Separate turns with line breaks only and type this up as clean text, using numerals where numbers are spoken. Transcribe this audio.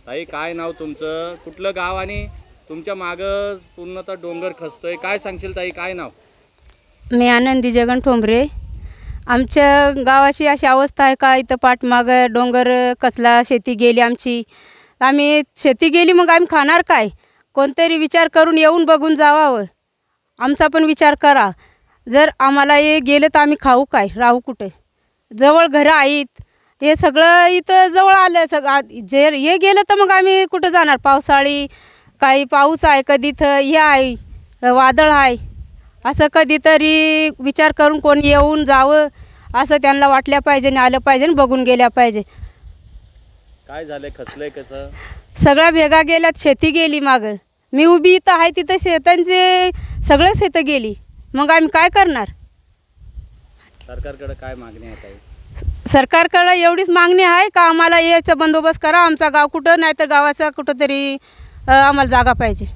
ताई काय नाव तुमचं, कुठलं गाव आणि तुमच्या मागं पूर्णतः डोंगर खचतोय, काय सांगशील ताई, काय नाव?
मी आनंदी जगन ठोंबरे. आमच्या गावाची अशी अवस्था आहे का इथं पाठमागं डोंगर कसला, शेती गेली आमची. आम्ही शेती गेली मग आम्ही खाणार काय? कोणतरी विचार करून येऊन बघून जावावं. आमचा पण विचार करा. जर आम्हाला हे गेलं तर आम्ही खाऊ काय, राहू कुठे? जवळ घरं आहेत, हे सगळं इथं जवळ आलं. सगळं जे हे गेलं तर मग आम्ही कुठं जाणार? पावसाळी काही पाऊस आहे, कधी हे आहे वादळ आहे. असं कधीतरी विचार करून कोण येऊन जावं असं त्यांना वाटल्या पाहिजे आणि आलं पाहिजे आणि बघून गेल्या पाहिजे.
काय झालंय, खचलंय कसं?
सगळ्या भेगा गेल्यात, शेती गेली मागं. मी उभी इथं आहे तिथं शेतांचे सगळं शेतं गेली. मग आम्ही काय करणार?
सरकारकडे काय मागणी आहे ताई?
सरकारकडे एवढीच मागणी आहे का आम्हाला याचा बंदोबस्त करा. आमचा गाव कुठं नाही तर गावाचा कुठंतरी आम्हाला जागा पाहिजे.